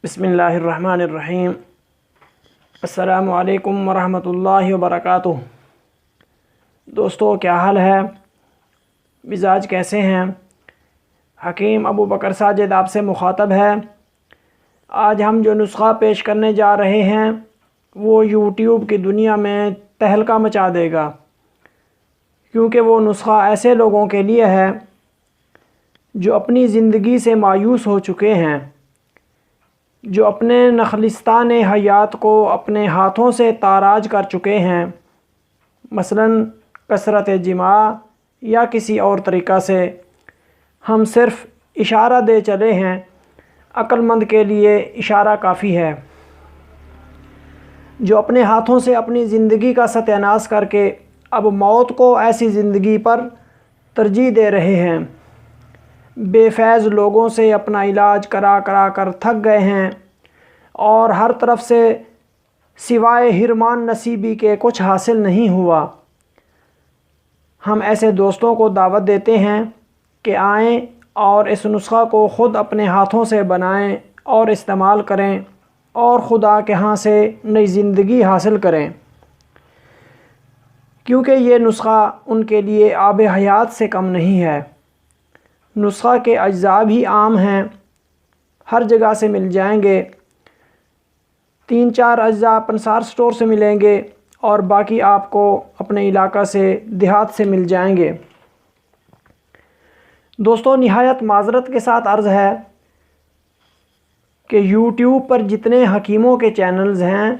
بسم اللہ الرحمن الرحیم۔ السلام علیکم ورحمۃ اللہ وبرکاتہ۔ دوستو، کیا حال ہے؟ مزاج کیسے ہیں؟ حکیم ابو بکر ساجد آپ سے مخاطب ہے۔ آج ہم جو نسخہ پیش کرنے جا رہے ہیں وہ یوٹیوب کی دنیا میں تہلکہ مچا دے گا، کیونکہ وہ نسخہ ایسے لوگوں کے لیے ہے جو اپنی زندگی سے مایوس ہو چکے ہیں، جو اپنے نخلستان حیات کو اپنے ہاتھوں سے تاراج کر چکے ہیں، مثلا کثرت جماع یا کسی اور طریقہ سے۔ ہم صرف اشارہ دے چلے ہیں، عقل مند کے لیے اشارہ کافی ہے، جو اپنے ہاتھوں سے اپنی زندگی کا ستیہ ناش کر کے اب موت کو ایسی زندگی پر ترجیح دے رہے ہیں، بے فیض لوگوں سے اپنا علاج کرا کر تھک گئے ہیں اور ہر طرف سے سوائے حرمان نصیبی کے کچھ حاصل نہیں ہوا۔ ہم ایسے دوستوں کو دعوت دیتے ہیں کہ آئیں اور اس نسخہ کو خود اپنے ہاتھوں سے بنائیں اور استعمال کریں اور خدا کے ہاں سے نئی زندگی حاصل کریں، کیونکہ یہ نسخہ ان کے لیے آب حیات سے کم نہیں ہے۔ نسخہ کے اجزاء بھی عام ہیں، ہر جگہ سے مل جائیں گے، 3-4 اجزاء پنسار سٹور سے ملیں گے اور باقی آپ کو اپنے علاقہ سے، دیہات سے مل جائیں گے۔ دوستو، نہایت معذرت کے ساتھ عرض ہے کہ یوٹیوب پر جتنے حکیموں کے چینلز ہیں،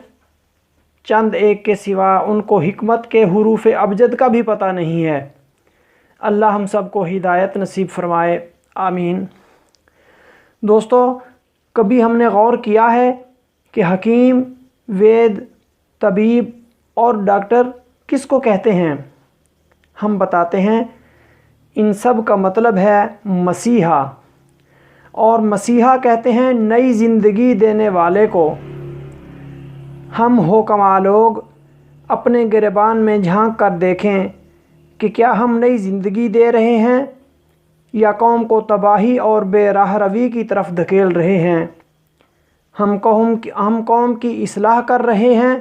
چند ایک کے سوا ان کو حکمت کے حروف ابجد کا بھی پتہ نہیں ہے۔ اللہ ہم سب کو ہدایت نصیب فرمائے، آمین۔ دوستو، کبھی ہم نے غور کیا ہے کہ حکیم، وید، طبیب اور ڈاکٹر کس کو کہتے ہیں؟ ہم بتاتے ہیں، ان سب کا مطلب ہے مسیحا، اور مسیحا کہتے ہیں نئی زندگی دینے والے کو۔ ہم حکماء لوگ اپنے گریبان میں جھانک کر دیکھیں کہ کیا ہم نئی زندگی دے رہے ہیں یا قوم کو تباہی اور بے راہ روی کی طرف دھکیل رہے ہیں؟ ہم قوم کی اصلاح کر رہے ہیں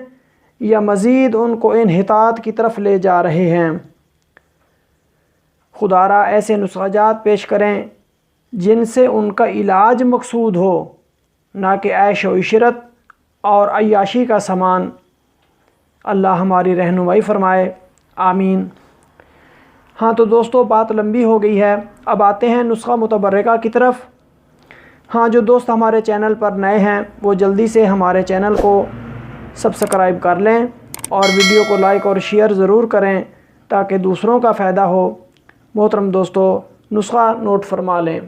یا مزید ان کو انحطاط کی طرف لے جا رہے ہیں؟ خدا را ایسے نسخہ جات پیش کریں جن سے ان کا علاج مقصود ہو، نہ کہ عیش و عشرت اور عیاشی کا سامان۔ اللہ ہماری رہنمائی فرمائے، آمین۔ ہاں تو دوستو، بات لمبی ہو گئی ہے، اب آتے ہیں نسخہ متبرکہ کی طرف۔ ہاں، جو دوست ہمارے چینل پر نئے ہیں وہ جلدی سے ہمارے چینل کو سبسکرائب کر لیں اور ویڈیو کو لائک اور شیئر ضرور کریں تاکہ دوسروں کا فائدہ ہو۔ محترم دوستو، نسخہ نوٹ فرما لیں۔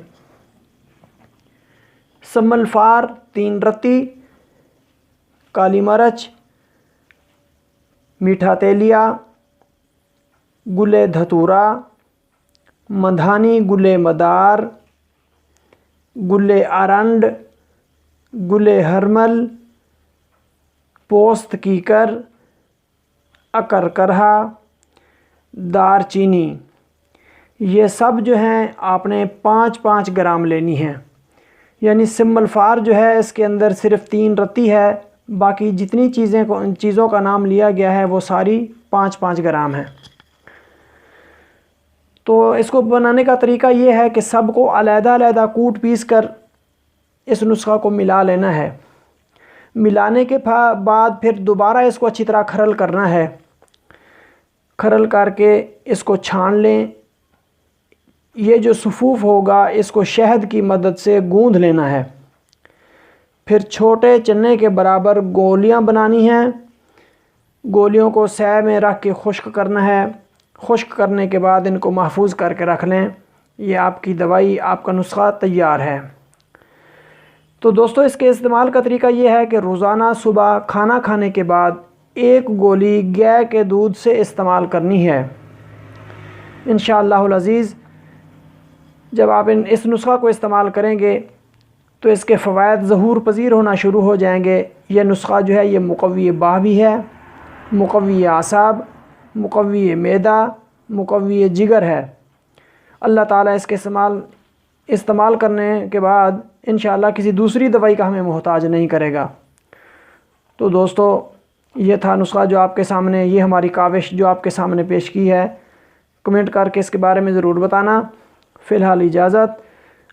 سمل فار 3 رتی، کالی مرچ، میٹھا تیلیا، گلے دھتورا، مدھانی گلے مدار، گلے ارنڈ، گلے ہرمل، پوست کیکر، اکر کرہا، دار چینی، یہ سب جو ہیں آپ نے 5-5 گرام لینی ہیں۔ یعنی سمل فار جو ہے اس کے اندر صرف 3 رتی ہے، باقی جتنی چیزوں کا نام لیا گیا ہے وہ ساری 5-5 گرام ہیں۔ تو اس کو بنانے کا طریقہ یہ ہے کہ سب کو علیحدہ علیحدہ کوٹ پیس کر اس نسخہ کو ملا لینا ہے۔ ملانے کے بعد پھر دوبارہ اس کو اچھی طرح کھرل کرنا ہے۔ کھرل کر کے اس کو چھان لیں۔ یہ جو صفوف ہوگا اس کو شہد کی مدد سے گوندھ لینا ہے۔ پھر چھوٹے چنے کے برابر گولیاں بنانی ہیں۔ گولیوں کو سے میں رکھ کے خشک کرنا ہے۔ خشک کرنے کے بعد ان کو محفوظ کر کے رکھ لیں۔ یہ آپ کی دوائی، آپ کا نسخہ تیار ہے۔ تو دوستو، اس کے استعمال کا طریقہ یہ ہے کہ روزانہ صبح کھانا کھانے کے بعد 1 گولی گائے کے دودھ سے استعمال کرنی ہے۔ انشاءاللہ العزیز جب آپ اس نسخہ کو استعمال کریں گے تو اس کے فوائد ظہور پذیر ہونا شروع ہو جائیں گے۔ یہ نسخہ جو ہے یہ مقوی باہ بھی ہے، مقوی اعصاب، مقوی معدہ، مقوی جگر ہے۔ اللہ تعالیٰ اس کے استعمال کرنے کے بعد انشاءاللہ کسی دوسری دوائی کا ہمیں محتاج نہیں کرے گا۔ تو دوستو یہ تھا نسخہ جو آپ کے سامنے، یہ ہماری کاوش جو آپ کے سامنے پیش کی ہے۔ کمنٹ کر کے اس کے بارے میں ضرور بتانا۔ فی الحال اجازت،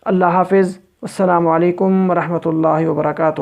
اللہ حافظ، السلام علیکم ورحمۃ اللہ وبرکاتہ۔